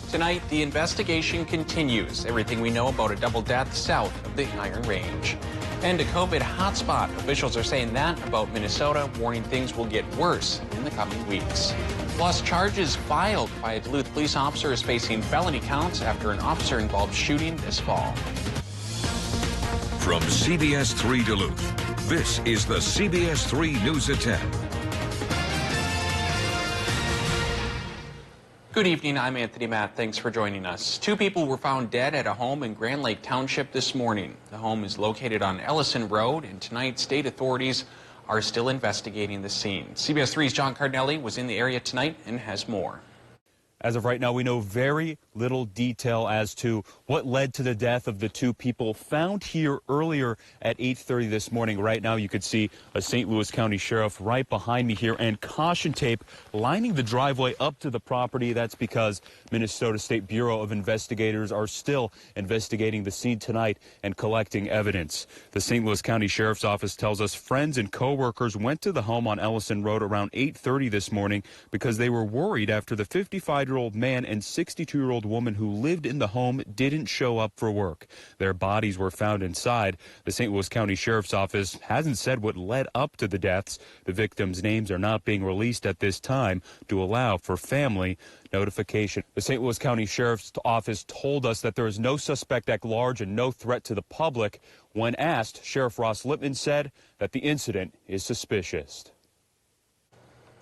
Tonight, the investigation continues. Everything we know about a double death south of the Iron Range. And a COVID hotspot. Officials are saying that about Minnesota, warning things will get worse in the coming weeks. Plus, charges filed by a Duluth police officer is facing felony counts after an officer-involved shooting this fall. From CBS3 Duluth, this is the CBS3 News at 10. Good evening, I'm Anthony Matt. Thanks for joining us. Two people were found dead at a home in Grand Lake Township this morning. The home is located on Ellison Road, and tonight state authorities are still investigating the scene. CBS 3's John Cardinelli was in the area tonight and has more. As of right now, we know very little detail as to what led to the death of the two people found here earlier at 8:30 this morning. Right now, you could see a St. Louis County sheriff right behind me here and caution tape lining the driveway up to the property. That's because Minnesota State Bureau of Investigators are still investigating the scene tonight and collecting evidence. The St. Louis County Sheriff's Office tells us friends and co-workers went to the home on Ellison Road around 8:30 this morning because they were worried after the 55-year-old man and 62-year-old woman who lived in the home didn't show up for work. Their bodies were found inside. The St. Louis County Sheriff's Office hasn't said what led up to the deaths. The victims' names are not being released at this time to allow for family notification. The St. Louis County Sheriff's Office told us that there is no suspect at large and no threat to the public. When asked, Sheriff Ross Lippman said that the incident is suspicious.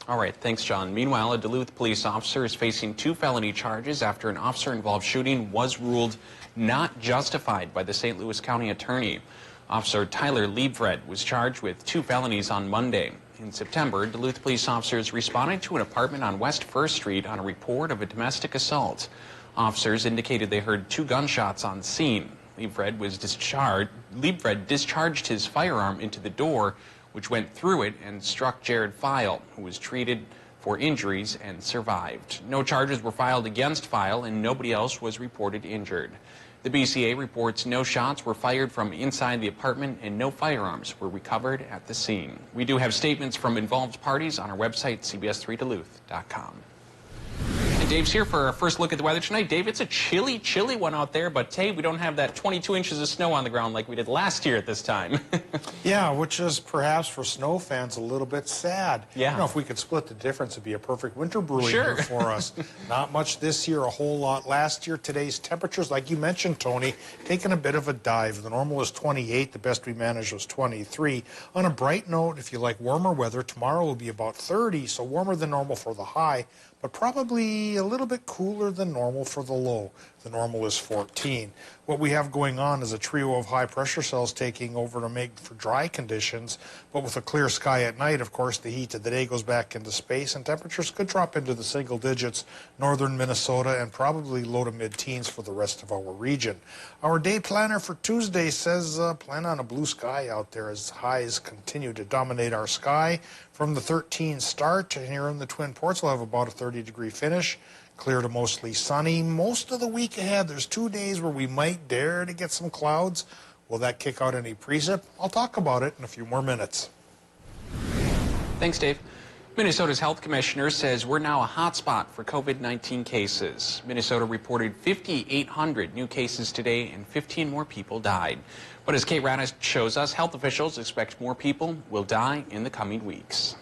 All right, thanks, John. Meanwhile, a Duluth police officer is facing two felony charges after an officer-involved shooting was ruled not justified by the St. Louis County attorney. Officer Tyler Liebfred was charged with two felonies on Monday. In September, Duluth police officers responded to an apartment on West 1st Street on a report of a domestic assault. Officers indicated they heard two gunshots on scene. Liebfred discharged his firearm into the door, which went through it and struck Jared File, who was treated for injuries and survived. No charges were filed against File, and nobody else was reported injured. The BCA reports no shots were fired from inside the apartment and no firearms were recovered at the scene. We do have statements from involved parties on our website, cbs3duluth.com. And Dave's here for our first look at the weather tonight. Dave, it's a chilly one out there, but hey, we don't have that 22 inches of snow on the ground like we did last year at this time. Yeah, which is perhaps for snow fans a little bit sad. Yeah. You know, if we could split the difference, it'd be a perfect winter brewing Sure. here for us. Not much this year, a whole lot last year. Today's temperatures, like you mentioned, Tony, taking a bit of a dive. The normal was 28. The best we managed was 23. On a bright note, if you like warmer weather, tomorrow will be about 30, so warmer than normal for the high, but probably a little bit cooler than normal for the low. The normal is 14. What we have going on is a trio of high pressure cells taking over to make for dry conditions, but with a clear sky at night, of course, the heat of the day goes back into space and temperatures could drop into the single digits, northern Minnesota, and probably low to mid-teens for the rest of our region. Our day planner for Tuesday says plan on a blue sky out there as highs continue to dominate our sky. From the 13 start, and here in the Twin Ports, we'll have about a 30-degree finish. Clear to mostly sunny. Most of the week ahead, there's 2 days where we might dare to get some clouds. Will that kick out any precip? I'll talk about it in a few more minutes. Thanks, Dave. Minnesota's health commissioner says we're now a hotspot for COVID-19 cases. Minnesota reported 5,800 new cases today and 15 more people died. But as Kate Rana shows us, health officials expect more people will die in the coming weeks.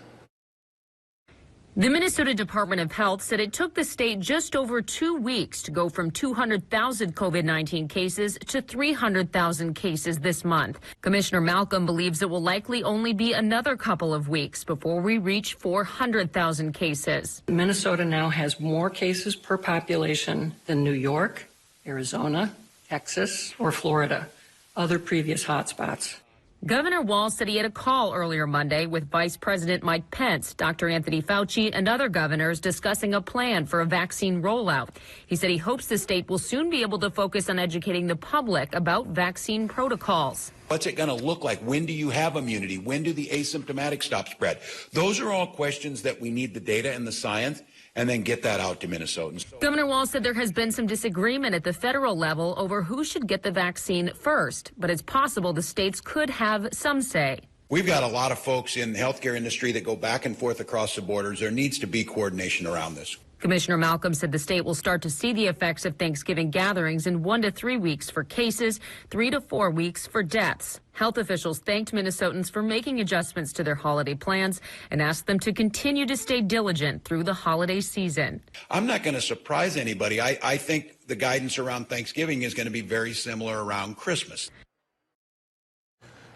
The Minnesota Department of Health said it took the state just over 2 weeks to go from 200,000 COVID-19 cases to 300,000 cases this month. Commissioner Malcolm believes it will likely only be another couple of weeks before we reach 400,000 cases. Minnesota now has more cases per population than New York, Arizona, Texas, or Florida, other previous hotspots. Governor Walz said he had a call earlier Monday with Vice President Mike Pence, Dr. Anthony Fauci, and other governors discussing a plan for a vaccine rollout. He said he hopes the state will soon be able to focus on educating the public about vaccine protocols. What's it going to look like? When do you have immunity? When do the asymptomatic stop spread? Those are all questions that we need the data and the science, and then get that out to Minnesotans. Governor Walz said there has been some disagreement at the federal level over who should get the vaccine first, but it's possible the states could have some say. We've got a lot of folks in the healthcare industry that go back and forth across the borders. There needs to be coordination around this. Commissioner Malcolm said the state will start to see the effects of Thanksgiving gatherings in 1 to 3 weeks for cases, 3 to 4 weeks for deaths. Health officials thanked Minnesotans for making adjustments to their holiday plans and asked them to continue to stay diligent through the holiday season. I'm not going to surprise anybody. I think the guidance around Thanksgiving is going to be very similar around Christmas.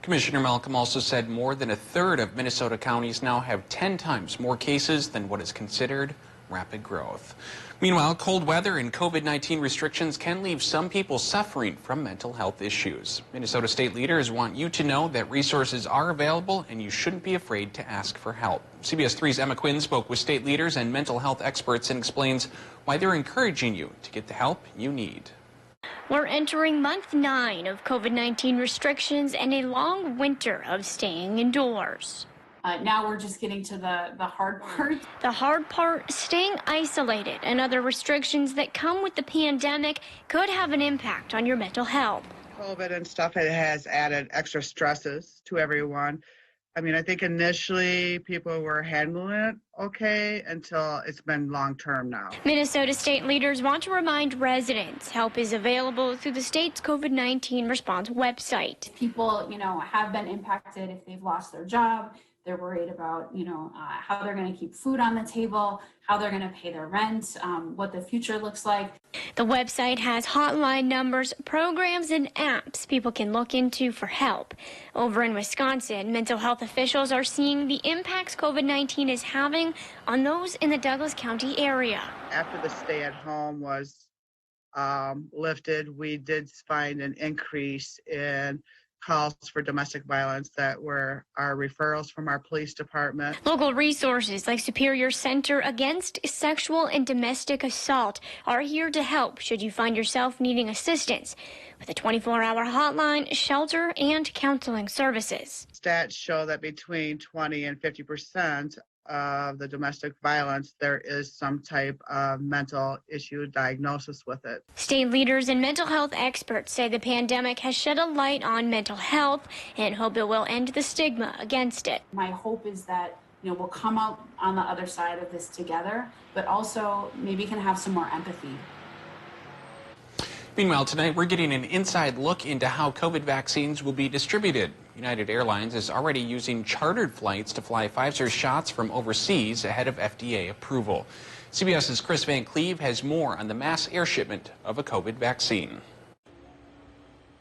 Commissioner Malcolm also said more than a third of Minnesota counties now have 10 times more cases than what is considered rapid growth. Meanwhile, cold weather and COVID-19 restrictions can leave some people suffering from mental health issues. Minnesota state leaders want you to know that resources are available and you shouldn't be afraid to ask for help. CBS 3's Emma Quinn spoke with state leaders and mental health experts and explains why they're encouraging you to get the help you need. We're entering month 9 of COVID-19 restrictions and a long winter of staying indoors. Now we're just getting to the hard part. The hard part, staying isolated and other restrictions that come with the pandemic could have an impact on your mental health. COVID and stuff, it has added extra stresses to everyone. I mean, I think initially people were handling it okay until it's been long-term now. Minnesota state leaders want to remind residents help is available through the state's COVID-19 response website. People, have been impacted if they've lost their job. They're worried about, how they're going to keep food on the table, how they're going to pay their rent, what the future looks like. The website has hotline numbers, programs, and apps people can look into for help. Over in Wisconsin, mental health officials are seeing the impacts COVID-19 is having on those in the Douglas County area. After the stay-at-home was lifted, we did find an increase in calls for domestic violence that were our referrals from our police department. Local resources like Superior Center Against Sexual and Domestic Assault are here to help should you find yourself needing assistance with a 24-hour hotline, shelter, and counseling services. Stats show that between 20 and 50% of the domestic violence, there is some type of mental issue diagnosis with it. State leaders and mental health experts say the pandemic has shed a light on mental health and hope it will end the stigma against it. My hope is that we'll come out on the other side of this together, but also maybe can have some more empathy. Meanwhile, tonight we're getting an inside look into how COVID vaccines will be distributed. United Airlines is already using chartered flights to fly Pfizer's shots from overseas ahead of FDA approval. CBS's Chris Van Cleve has more on the mass air shipment of a COVID vaccine.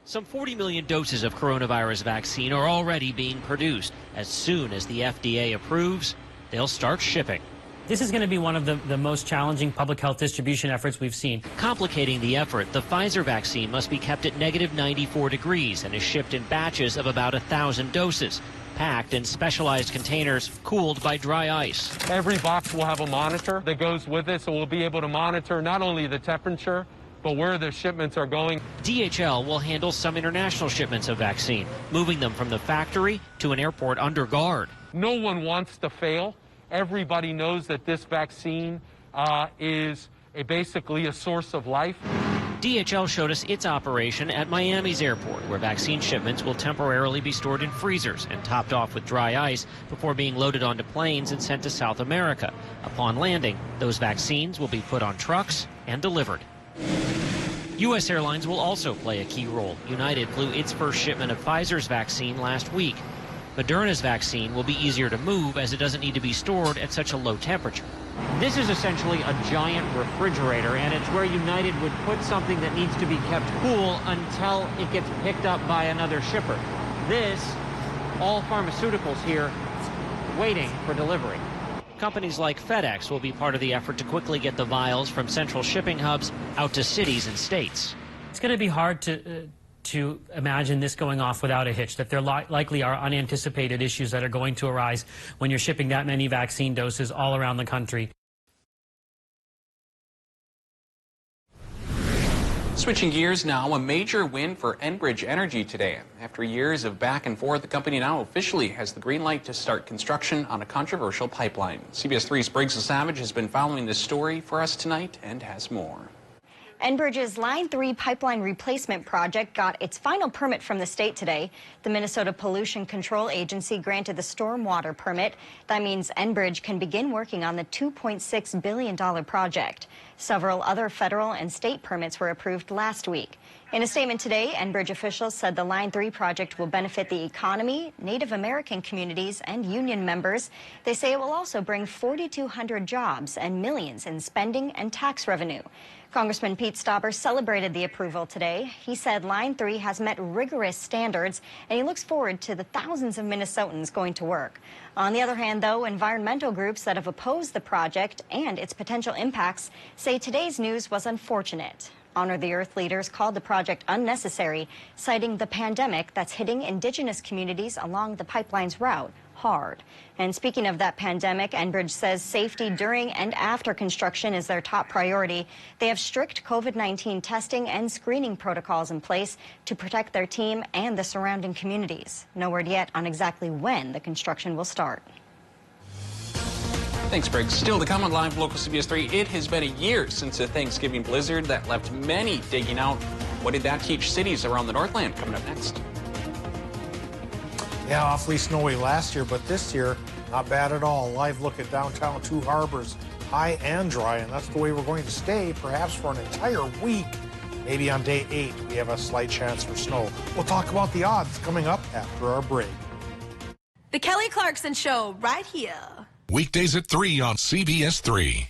Some 40 million doses of coronavirus vaccine are already being produced. As soon as the FDA approves, they'll start shipping. This is going to be one of the most challenging public health distribution efforts we've seen. Complicating the effort, the Pfizer vaccine must be kept at -94 degrees and is shipped in batches of about 1,000 doses, packed in specialized containers cooled by dry ice. Every box will have a monitor that goes with it, so we'll be able to monitor not only the temperature, but where the shipments are going. DHL will handle some international shipments of vaccine, moving them from the factory to an airport under guard. No one wants to fail. Everybody knows that this vaccine is basically a source of life. DHL showed us its operation at Miami's airport, where vaccine shipments will temporarily be stored in freezers and topped off with dry ice before being loaded onto planes and sent to South America. Upon landing, those vaccines will be put on trucks and delivered. U.S. Airlines will also play a key role. United flew its first shipment of Pfizer's vaccine last week. Moderna's vaccine will be easier to move as it doesn't need to be stored at such a low temperature. This is essentially a giant refrigerator, and it's where United would put something that needs to be kept cool until it gets picked up by another shipper. This, all pharmaceuticals here, waiting for delivery. Companies like FedEx will be part of the effort to quickly get the vials from central shipping hubs out to cities and states. It's going to be hard to imagine this going off without a hitch, that there likely are unanticipated issues that are going to arise when you're shipping that many vaccine doses all around the country. Switching gears now, a major win for Enbridge Energy today. After years of back and forth, the company now officially has the green light to start construction on a controversial pipeline. CBS 3's Briggs Savage has been following this story for us tonight and has more. Enbridge's Line 3 pipeline replacement project got its final permit from the state today. The Minnesota Pollution Control Agency granted the stormwater permit. That means Enbridge can begin working on the $2.6 billion project. Several other federal and state permits were approved last week. In a statement today, Enbridge officials said the Line 3 project will benefit the economy, Native American communities, and union members. They say it will also bring 4,200 jobs and millions in spending and tax revenue. Congressman Pete Stauber celebrated the approval today. He said Line 3 has met rigorous standards, and he looks forward to the thousands of Minnesotans going to work. On the other hand, though, environmental groups that have opposed the project and its potential impacts say today's news was unfortunate. Honor the Earth leaders called the project unnecessary, citing the pandemic that's hitting indigenous communities along the pipeline's route hard. And speaking of that pandemic, Enbridge says safety during and after construction is their top priority. They have strict COVID-19 testing and screening protocols in place to protect their team and the surrounding communities. No word yet on exactly when the construction will start. Thanks, Briggs. Still to come on Live Local CBS 3, it has been a year since a Thanksgiving blizzard that left many digging out. What did that teach cities around the Northland? Coming up next. Yeah, awfully snowy last year, but this year, not bad at all. Live look at downtown Two Harbors, high and dry, and that's the way we're going to stay, perhaps for an entire week. Maybe on day 8, we have a slight chance for snow. We'll talk about the odds coming up after our break. The Kelly Clarkson Show, right here. Weekdays at 3 on CBS 3.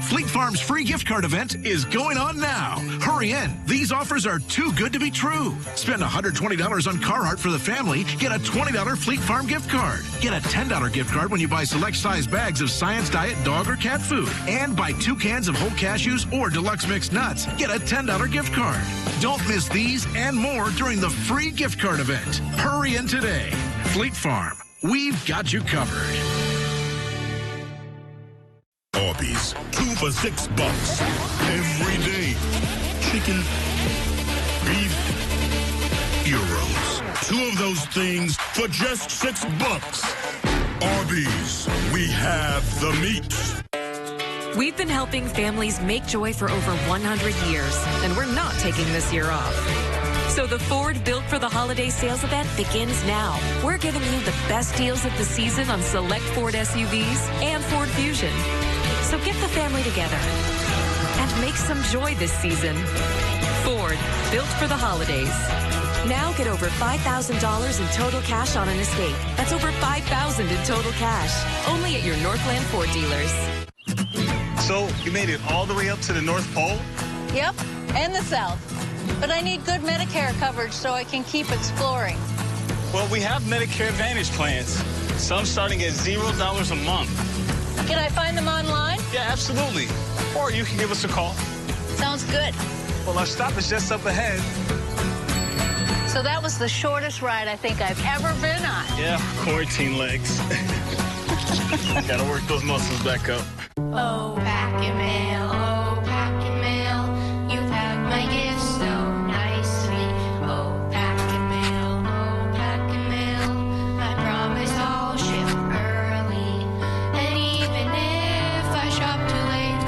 Fleet Farm's free gift card event is going on now. Hurry in. These offers are too good to be true. Spend $120 on Carhartt for the family. Get a $20 Fleet Farm gift card. Get a $10 gift card when you buy select size bags of Science Diet dog or cat food. And buy 2 cans of whole cashews or deluxe mixed nuts. Get a $10 gift card. Don't miss these and more during the free gift card event. Hurry in today. Fleet Farm. We've got you covered. Arby's, 2 for $6 every day. Chicken, beef, gyros. 2 of those things for just $6. Arby's, we have the meat. We've been helping families make joy for over 100 years, and we're not taking this year off. So the Ford Built for the Holiday sales event begins now. We're giving you the best deals of the season on select Ford SUVs and Ford Fusion. So get the family together and make some joy this season. Ford, built for the holidays. Now get over $5,000 in total cash on an Escape. That's over $5,000 in total cash. Only at your Northland Ford dealers. So you made it all the way up to the North Pole? Yep, and the South. But I need good Medicare coverage so I can keep exploring. Well, we have Medicare Advantage plans. Some starting at $0 a month. Can I find them online? Yeah, absolutely. Or you can give us a call. Sounds good. Well, our stop is just up ahead. So that was the shortest ride I think I've ever been on. Yeah, quarantine legs. Gotta work those muscles back up. Oh, packing mail, oh, packing mail. You pack my gifts so nicely. Oh, packing mail, oh, packing mail. I promise I'll ship early. And even if I shop too late,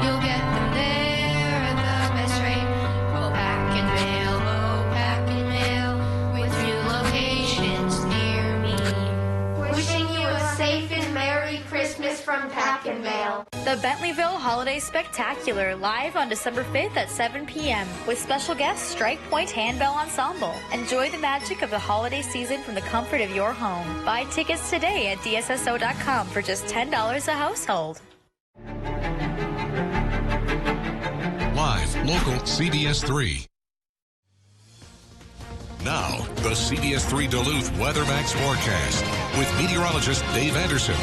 you'll get them there at the best rate. Oh, packing mail, with new locations near me. Wishing you a safe and Merry Christmas from Pack and Mail. The Bentleyville Holiday Spectacular, live on December 5th at 7 p.m. with special guest Strike Point Handbell Ensemble. Enjoy the magic of the holiday season from the comfort of your home. Buy tickets today at DSSO.com for just $10 a household. Live, local, CBS 3. Now, the CBS 3 Duluth WeatherMax forecast with meteorologist Dave Anderson.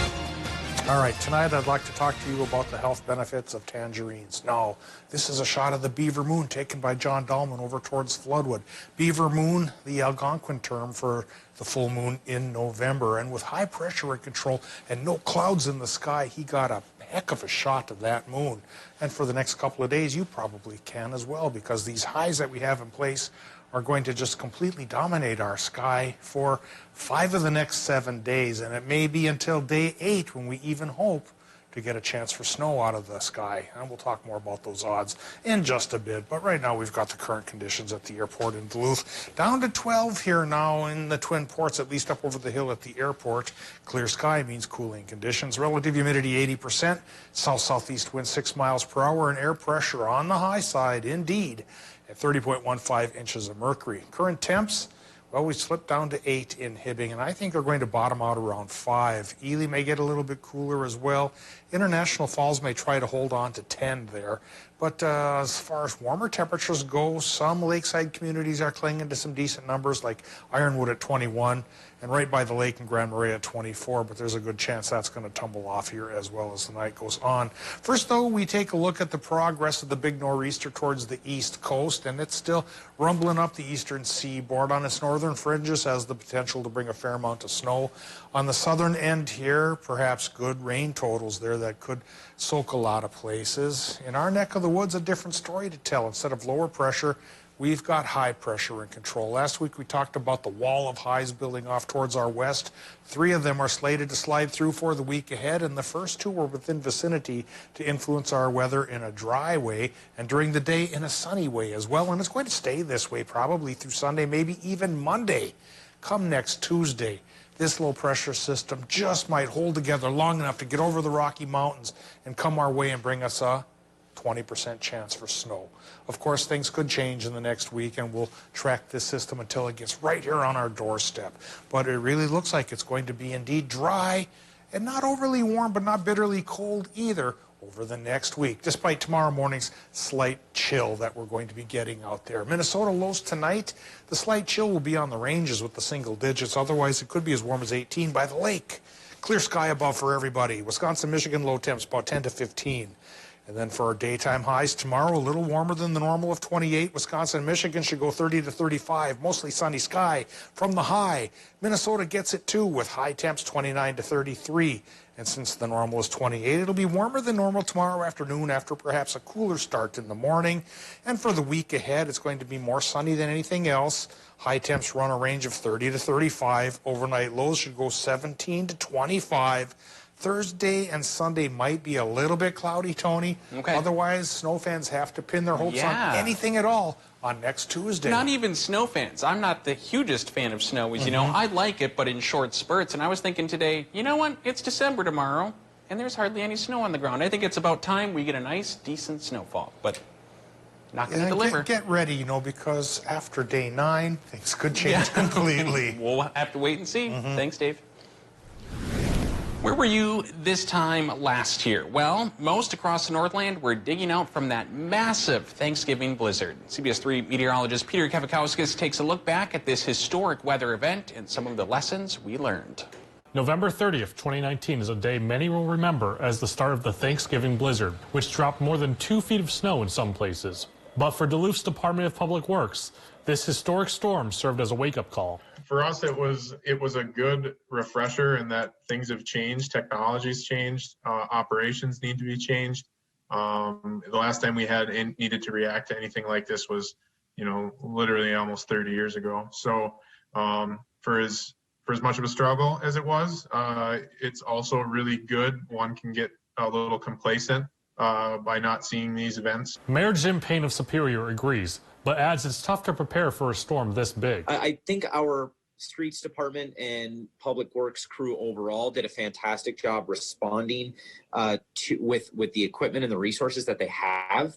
All right, tonight I'd like to talk to you about the health benefits of tangerines. Now, this is a shot of the beaver moon taken by John Dahlman over towards Floodwood. Beaver moon, the Algonquin term for the full moon in November. And with high pressure in control and no clouds in the sky, he got a heck of a shot of that moon. And for the next couple of days, you probably can as well, because these highs that we have in place are going to just completely dominate our sky for 5 of the next 7 days, and it may be until day 8 when we even hope to get a chance for snow out of the sky. And we'll talk more about those odds in just a bit. But right now we've got the current conditions at the airport in Duluth. Down to 12 here now in the Twin Ports, at least up over the hill at the airport. Clear sky means cooling conditions. Relative humidity 80%. South-southeast wind 6 miles per hour, and air pressure on the high side indeed at 30.15 inches of mercury. Current temps, well, we slipped down to 8 in Hibbing, and I think they're going to bottom out around 5. Ely may get a little bit cooler as well. International Falls may try to hold on to 10 there. But as far as warmer temperatures go, some lakeside communities are clinging to some decent numbers, like Ironwood at 21, and right by the lake in Grand Marais at 24, but there's a good chance that's going to tumble off here as well as the night goes on. First, though, we take a look at the progress of the big nor'easter towards the east coast, and it's still rumbling up the eastern seaboard. On its northern fringes has the potential to bring a fair amount of snow. On the southern end here, perhaps good rain totals there that could soak a lot of places. In our neck of the woods, a different story to tell. Instead of lower pressure, we've got high pressure in control. Last week we talked about the wall of highs building off towards our west. 3 of them are slated to slide through for the week ahead, and the first 2 were within vicinity to influence our weather in a dry way and during the day in a sunny way as well. And it's going to stay this way probably through Sunday, maybe even Monday. Come next Tuesday, this low pressure system just might hold together long enough to get over the Rocky Mountains and come our way and bring us a 20% chance for snow. Of course, things could change in the next week, and we'll track this system until it gets right here on our doorstep. But it really looks like it's going to be indeed dry and not overly warm, but not bitterly cold either over the next week, despite tomorrow morning's slight chill that we're going to be getting out there. Minnesota lows tonight. The slight chill will be on the ranges with the single digits. Otherwise, it could be as warm as 18 by the lake. Clear sky above for everybody. Wisconsin, Michigan, low temps about 10 to 15. And then for our daytime highs tomorrow, a little warmer than the normal of 28. Wisconsin and Michigan should go 30 to 35, mostly sunny sky from the high. Minnesota gets it too with high temps 29 to 33. And since the normal is 28, it'll be warmer than normal tomorrow afternoon after perhaps a cooler start in the morning. And for the week ahead, it's going to be more sunny than anything else. High temps run a range of 30 to 35. Overnight lows should go 17 to 25. Thursday and Sunday might be a little bit cloudy, Tony. Okay. Otherwise, snow fans have to pin their hopes on anything at all on next Tuesday. Not even snow fans. I'm not the hugest fan of snow, as you know. I like it, but in short spurts. And I was thinking today, you know what? It's December tomorrow, and there's hardly any snow on the ground. I think it's about time we get a nice, decent snowfall. But not going to deliver. Get ready, because after day 9, things could change completely. We'll have to wait and see. Thanks, Dave. Where were you this time last year? Well, most across the Northland were digging out from that massive Thanksgiving blizzard. CBS3 meteorologist Peter Kevakowskis takes a look back at this historic weather event and some of the lessons we learned. November 30th, 2019 is a day many will remember as the start of the Thanksgiving blizzard, which dropped more than 2 feet of snow in some places. But for Duluth's Department of Public Works, this historic storm served as a wake-up call. For us, it was a good refresher in that things have changed, technology's changed, operations need to be changed. The last time we needed to react to anything like this was, literally almost 30 years ago. So for as much of a struggle as it was, it's also really good. One can get a little complacent by not seeing these events. Mayor Jim Payne of Superior agrees, but adds it's tough to prepare for a storm this big. I think our streets department and public works crew overall did a fantastic job responding with the equipment and the resources that they have.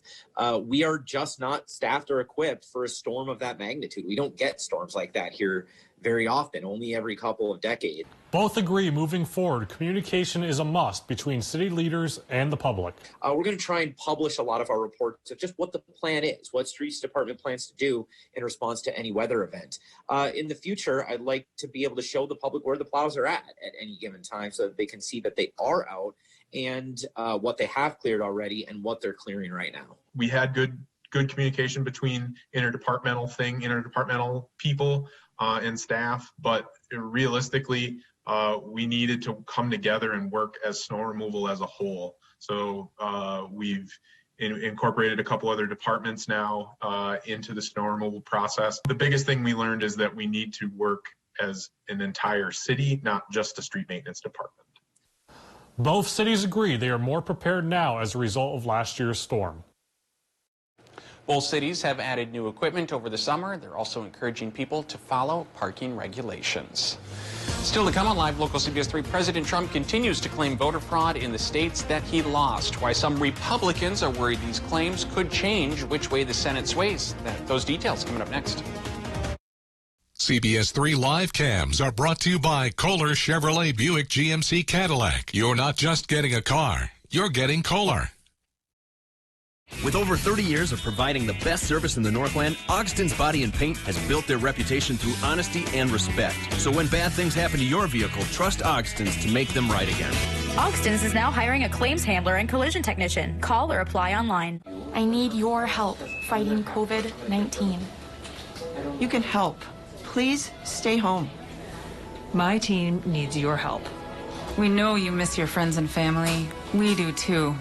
We are just not staffed or equipped for a storm of that magnitude. We don't get storms like that here very often, only every couple of decades. Both agree moving forward, communication is a must between city leaders and the public. We're going to try and publish a lot of our reports of just what the plan is, what streets department plans to do in response to any weather event. In the future, I'd like to be able to show the public where the plows are at any given time so that they can see that they are out and what they have cleared already and what they're clearing right now. We had good communication between interdepartmental people and staff, but realistically, we needed to come together and work as snow removal as a whole. So we've incorporated a couple other departments now into the snow removal process. The biggest thing we learned is that we need to work as an entire city, not just a street maintenance department. Both cities agree they are more prepared now as a result of last year's storm. Both cities have added new equipment over the summer. They're also encouraging people to follow parking regulations. Still to come on Live Local CBS 3, President Trump continues to claim voter fraud in the states that he lost. Why some Republicans are worried these claims could change which way the Senate sways. Those details coming up next. CBS 3 live cams are brought to you by Kohler Chevrolet Buick GMC Cadillac. You're not just getting a car, you're getting Kohler. With over 30 years of providing the best service in the Northland, Ogston's Body and Paint has built their reputation through honesty and respect. So when bad things happen to your vehicle, trust Ogston's to make them right again. Ogston's is now hiring a claims handler and collision technician. Call or apply online. I need your help fighting COVID-19. You can help. Please stay home. My team needs your help. We know you miss your friends and family. We do too.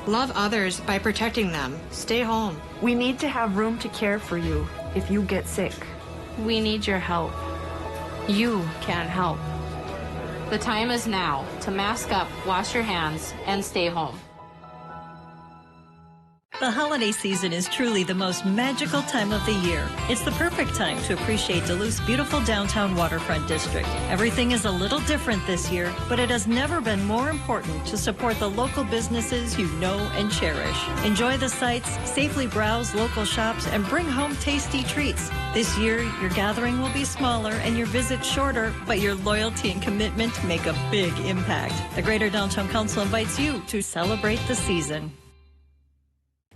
Love others by protecting them. Stay home. We need to have room to care for you if you get sick. We need your help. You can help. The time is now to mask up, wash your hands, and stay home. The holiday season is truly the most magical time of the year. It's the perfect time to appreciate Duluth's beautiful downtown waterfront district. Everything is a little different this year, but it has never been more important to support the local businesses you know and cherish. Enjoy the sights, safely browse local shops, and bring home tasty treats. This year, your gathering will be smaller and your visit shorter, but your loyalty and commitment make a big impact. The Greater Downtown Council invites you to celebrate the season.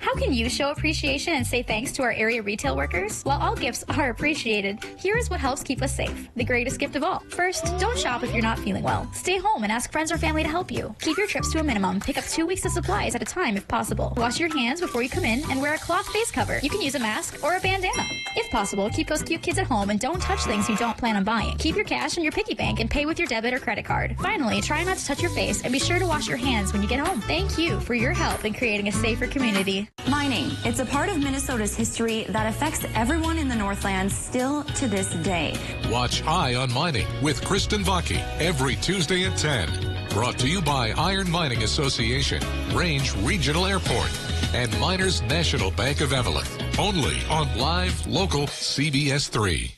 How can you show appreciation and say thanks to our area retail workers? While all gifts are appreciated, here is what helps keep us safe. The greatest gift of all. First, don't shop if you're not feeling well. Stay home and ask friends or family to help you. Keep your trips to a minimum. Pick up 2 weeks of supplies at a time if possible. Wash your hands before you come in and wear a cloth face cover. You can use a mask or a bandana. If possible, keep those cute kids at home and don't touch things you don't plan on buying. Keep your cash in your piggy bank and pay with your debit or credit card. Finally, try not to touch your face and be sure to wash your hands when you get home. Thank you for your help in creating a safer community. Mining. It's a part of Minnesota's history that affects everyone in the Northland still to this day. Watch High on Mining with Kristen Vaki every Tuesday at 10. Brought to you by Iron Mining Association, Range Regional Airport, and Miners National Bank of Evelyn. Only on Live Local CBS 3.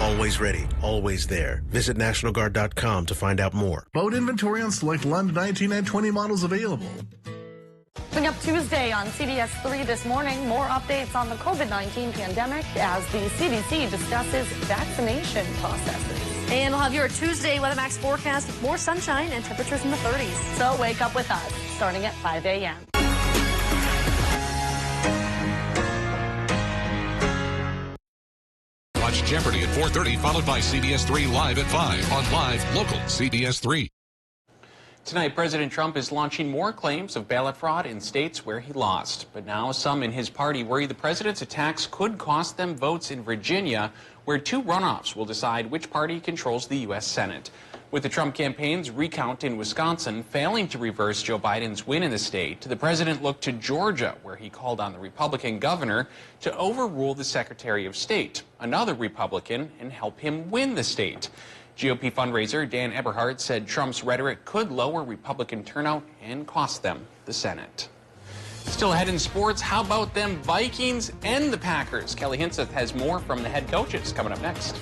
Always ready, always there. Visit NationalGuard.com to find out more. Boat inventory on select London 19 and 20 models available. Coming up Tuesday on CBS 3 this morning, more updates on the COVID-19 pandemic as the CDC discusses vaccination processes. And we'll have your Tuesday Weather Max forecast with more sunshine and temperatures in the 30s. So wake up with us starting at 5 a.m. Watch Jeopardy at 4:30, followed by CBS 3 Live at 5 on Live Local CBS 3. Tonight, President Trump is launching more claims of ballot fraud in states where he lost. But now some in his party worry the president's attacks could cost them votes in Virginia, where 2 runoffs will decide which party controls the U.S. Senate. With the Trump campaign's recount in Wisconsin failing to reverse Joe Biden's win in the state, the president looked to Georgia, where he called on the Republican governor to overrule the Secretary of State, another Republican, and help him win the state. GOP fundraiser Dan Eberhard said Trump's rhetoric could lower Republican turnout and cost them the Senate. Still ahead in sports, how about them Vikings and the Packers? Kelly Hinseth has more from the head coaches coming up next.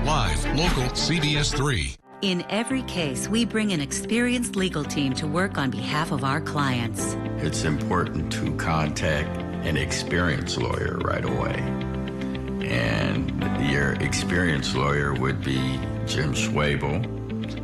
Live Local CBS 3. In every case, we bring an experienced legal team to work on behalf of our clients. It's important to contact an experienced lawyer right away. And your experienced lawyer would be Jim Schwabel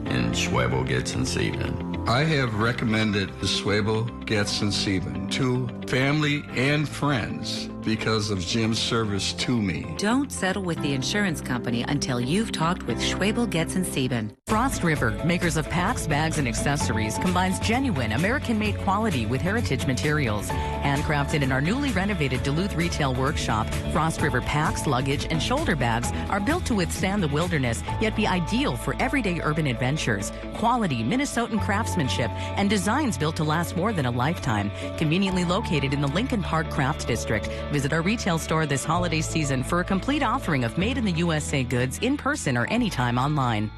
and Schwabel, Getz & Sieben. I have recommended the Schwabel, Getz & Sieben. to family and friends because of Jim's service to me. Don't settle with the insurance company until you've talked with Schwabel, Getz, and Sieben. Frost River, makers of packs, bags, and accessories, combines genuine American-made quality with heritage materials. Handcrafted in our newly renovated Duluth retail workshop, Frost River packs, luggage, and shoulder bags are built to withstand the wilderness, yet be ideal for everyday urban adventures. Quality Minnesotan craftsmanship and designs built to last more than a lifetime. Conveniently located in the Lincoln Park Crafts District. Visit our retail store this holiday season for a complete offering of made in the USA goods in person or anytime online.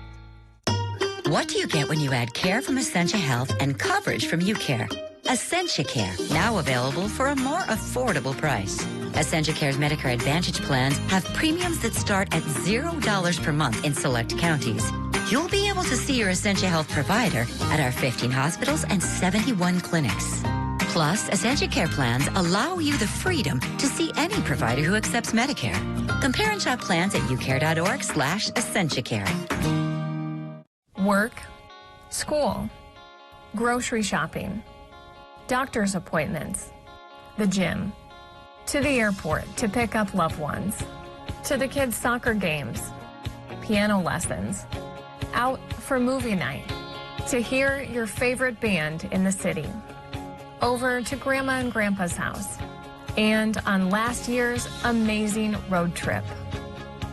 What do you get when you add care from Essentia Health and coverage from UCare? Essentia Care, now available for a more affordable price. Essentia Care's Medicare Advantage plans have premiums that start at $0 per month in select counties. You'll be able to see your Essentia Health provider at our 15 hospitals and 71 clinics. Plus, Essentia Care plans allow you the freedom to see any provider who accepts Medicare. Compare and shop plans at ucare.org/EssentiaCare. Work, school, grocery shopping, doctor's appointments, the gym, to the airport to pick up loved ones, to the kids' soccer games, piano lessons, out for movie night, to hear your favorite band in the city, over to Grandma and Grandpa's house, and on last year's amazing road trip.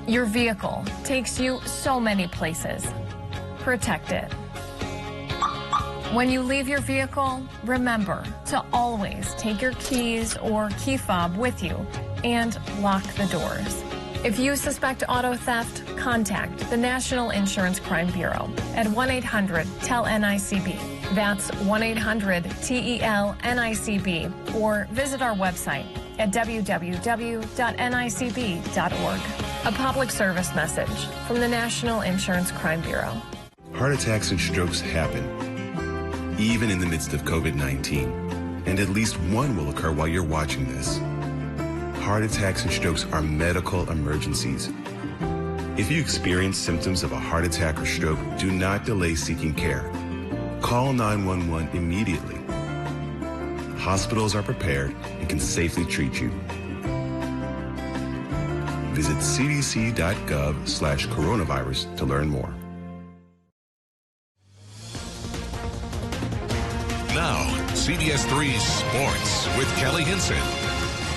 Your vehicle takes you so many places. Protect it. When you leave your vehicle, remember to always take your keys or key fob with you and lock the doors. If you suspect auto theft, contact the National Insurance Crime Bureau at 1-800-TEL-NICB. That's 1-800-TEL-NICB, or visit our website at www.nicb.org. A public service message from the National Insurance Crime Bureau. Heart attacks and strokes happen, even in the midst of COVID-19, and at least one will occur while you're watching this. Heart attacks and strokes are medical emergencies. If you experience symptoms of a heart attack or stroke, do not delay seeking care. Call 911 immediately. Hospitals are prepared and can safely treat you. Visit cdc.gov/coronavirus to learn more. Now, CBS3 Sports with Kelly Hinson.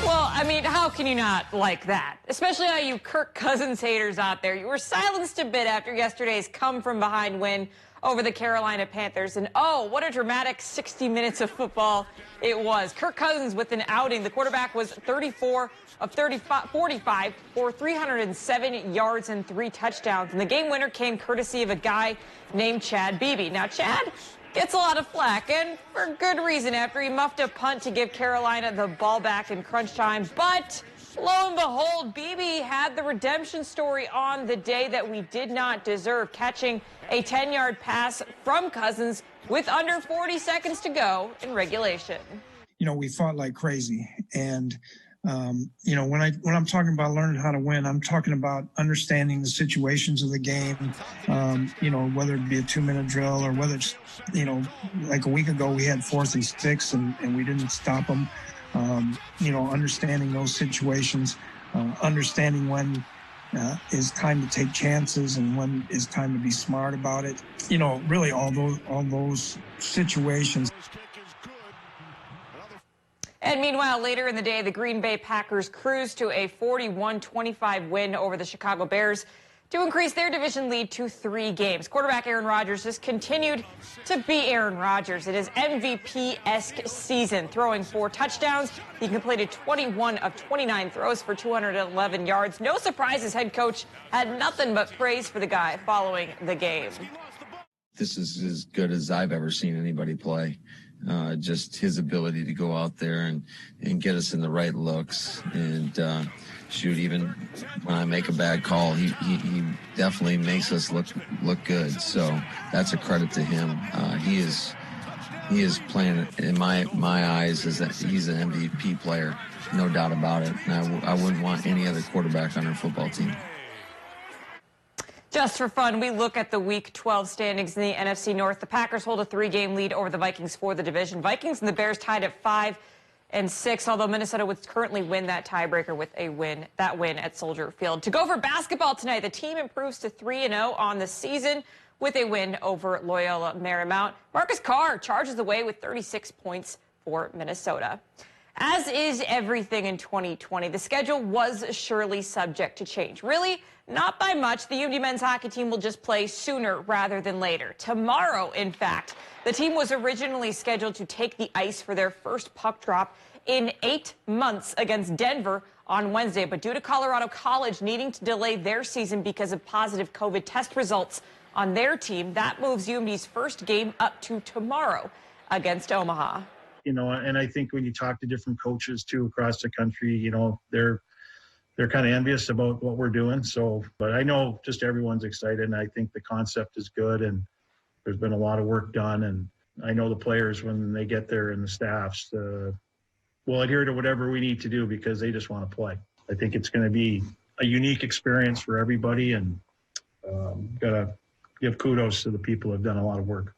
Well, I mean, how can you not like that? Especially all you Kirk Cousins haters out there. You were silenced a bit after yesterday's come-from-behind win over the Carolina Panthers. And, oh, what a dramatic 60 minutes of football it was. Kirk Cousins with an outing. The quarterback was 34 of 45 for 307 yards and 3 touchdowns. And the game winner came courtesy of a guy named Chad Beebe. Now, Chad gets a lot of flack, and for good reason, after he muffed a punt to give Carolina the ball back in crunch time. But lo and behold, Beebe had the redemption story on the day that we did not deserve, catching a 10-yard pass from Cousins with under 40 seconds to go in regulation. You know, we fought like crazy, and you know, when I'm talking about learning how to win, I'm talking about understanding the situations of the game. You know, whether it be a 2-minute drill or whether it's, you know, like a week ago we had 4th and 6 and we didn't stop them. You know, understanding those situations, understanding when is time to take chances and when is time to be smart about it. You know, really all those situations. And meanwhile, later in the day, the Green Bay Packers cruised to a 41-25 win over the Chicago Bears to increase their division lead to 3 games. Quarterback Aaron Rodgers just continued to be Aaron Rodgers in his MVP-esque season, throwing 4 touchdowns. He completed 21 of 29 throws for 211 yards. No surprise, his head coach had nothing but praise for the guy following the game. This is as good as I've ever seen anybody play. Just his ability to go out there and get us in the right looks and shoot. Even when I make a bad call, he definitely makes us look good. So that's a credit to him. He is playing in my eyes as that he's an MVP player, no doubt about it. And I wouldn't want any other quarterback on our football team. Just for fun, we look at the Week 12 standings in the NFC North. The Packers hold a 3-game lead over the Vikings for the division. Vikings and the Bears tied at 5 although Minnesota would currently win that tiebreaker with a win at Soldier Field. To go for basketball tonight, the team improves to 3-0 on the season with a win over Loyola Marymount. Marcus Carr charges away with 36 points for Minnesota. As is everything in 2020, the schedule was surely subject to change. Really, not by much. The UMD men's hockey team will just play sooner rather than later. Tomorrow, in fact, the team was originally scheduled to take the ice for their first puck drop in 8 months against Denver on Wednesday. But due to Colorado College needing to delay their season because of positive COVID test results on their team, that moves UMD's first game up to tomorrow against Omaha. You know, and I think when you talk to different coaches too across the country, you know, they're kind of envious about what we're doing. So, but I know just everyone's excited, and I think the concept is good, and there's been a lot of work done. And I know the players, when they get there, and the staffs will adhere to whatever we need to do because they just want to play. I think it's going to be a unique experience for everybody, and got to give kudos to the people who have done a lot of work.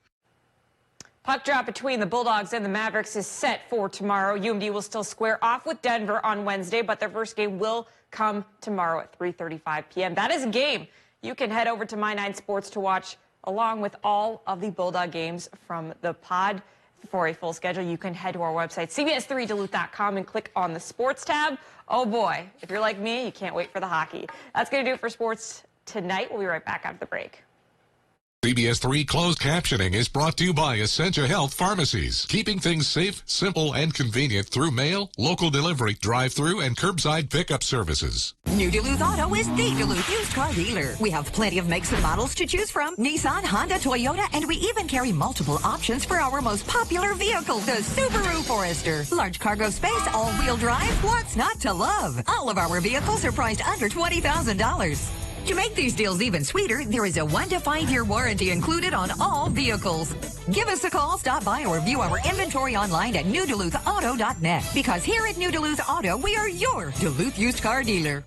Puck drop between the Bulldogs and the Mavericks is set for tomorrow. UMD will still square off with Denver on Wednesday, but their first game will come tomorrow at 3:35 p.m. That is a game you can head over to My9 Sports to watch, along with all of the Bulldog games from the pod. For a full schedule, you can head to our website, CBS3Duluth.com, and click on the Sports tab. Oh boy, if you're like me, you can't wait for the hockey. That's going to do it for sports tonight. We'll be right back after the break. CBS3 closed captioning is brought to you by Essentia Health Pharmacies, keeping things safe, simple, and convenient through mail, local delivery, drive-through, and curbside pickup services. New Duluth Auto is the Duluth used car dealer. We have plenty of makes and models to choose from: Nissan, Honda, Toyota, and we even carry multiple options for our most popular vehicle, the Subaru Forester. Large cargo space, all-wheel drive, what's not to love? All of our vehicles are priced under $20,000. To make these deals even sweeter, there is a 1 to 5 year warranty included on all vehicles. Give us a call, stop by, or view our inventory online at newduluthauto.net. Because here at New Duluth Auto, we are your Duluth used car dealer.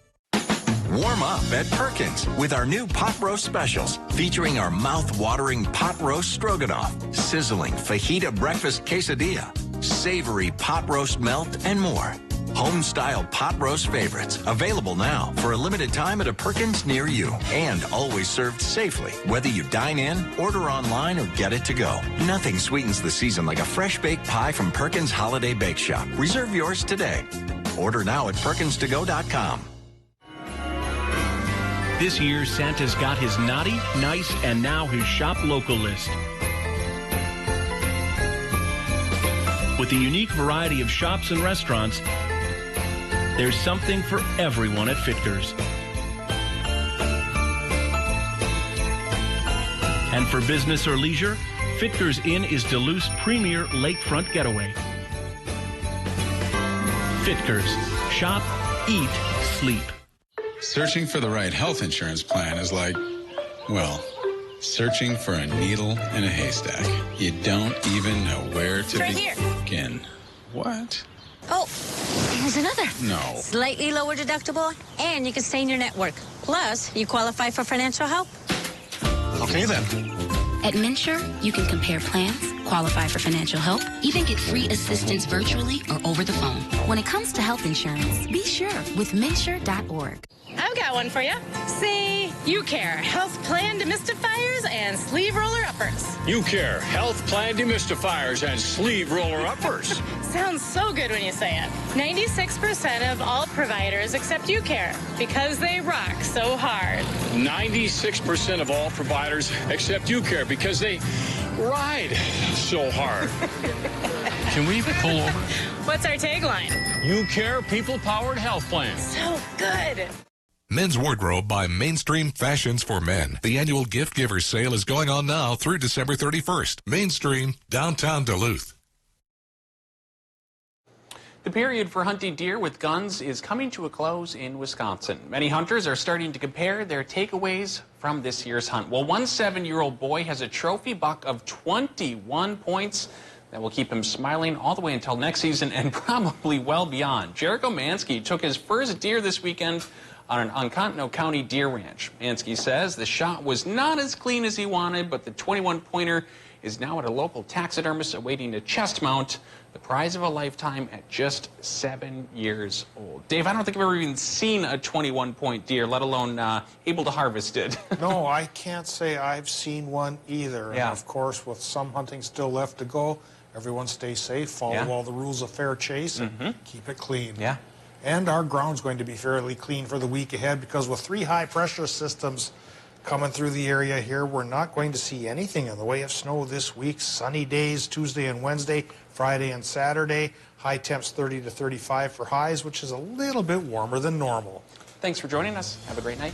Warm up at Perkins with our new pot roast specials, featuring our mouth-watering pot roast stroganoff, sizzling fajita breakfast quesadilla, savory pot roast melt, and more. Home-style pot roast favorites, available now for a limited time at a Perkins near you, and always served safely, whether you dine in, order online, or get it to go. Nothing sweetens the season like a fresh-baked pie from Perkins Holiday Bake Shop. Reserve yours today. Order now at PerkinsToGo.com. This year, Santa's got his naughty, nice, and now his shop local list. With a unique variety of shops and restaurants, there's something for everyone at Fitkers. And for business or leisure, Fitkers Inn is Duluth's premier lakefront getaway. Fitkers. Shop, eat, sleep. Searching for the right health insurance plan is like, well, searching for a needle in a haystack. You don't even know where to begin. What? Oh, here's another. No. Slightly lower deductible, and you can stay in your network. Plus, you qualify for financial help. Okay, then. At MNsure, you can compare plans, qualify for financial help, even get free assistance virtually or over the phone. When it comes to health insurance, be sure with MNsure.org. I've got one for you. See, UCare, health plan demystifiers and sleeve roller uppers. UCare, health plan demystifiers and sleeve roller uppers. Sounds so good when you say it. 96% of all providers accept UCare because they rock so hard. 96% of all providers accept UCare because they ride so hard. Can we pull over? What's our tagline? UCare people-powered health plan. So good. Men's Wardrobe by Mainstream Fashions for Men. The annual Gift Givers sale is going on now through December 31st. Mainstream, downtown Duluth. The period for hunting deer with guns is coming to a close in Wisconsin. Many hunters are starting to compare their takeaways from this year's hunt. Well, one 7-year-old boy has a trophy buck of 21 points that will keep him smiling all the way until next season and probably well beyond. Jericho Mansky took his first deer this weekend on an Oconto County deer ranch. Mansky says the shot was not as clean as he wanted, but the 21-pointer is now at a local taxidermist awaiting a chest mount The prize of a lifetime at just 7 years old. Dave, I don't think I've ever even seen a 21-point deer, let alone able to harvest it. No, I can't say I've seen one either. Yeah. And of course, with some hunting still left to go, everyone stay safe, follow all the rules of fair chase, and keep it clean. Yeah. And our ground's going to be fairly clean for the week ahead, because with 3 high-pressure systems coming through the area here, we're not going to see anything in the way of snow this week. Sunny days Tuesday and Wednesday, Friday and Saturday. High temps 30 to 35 for highs, which is a little bit warmer than normal. Thanks for joining us. Have a great night.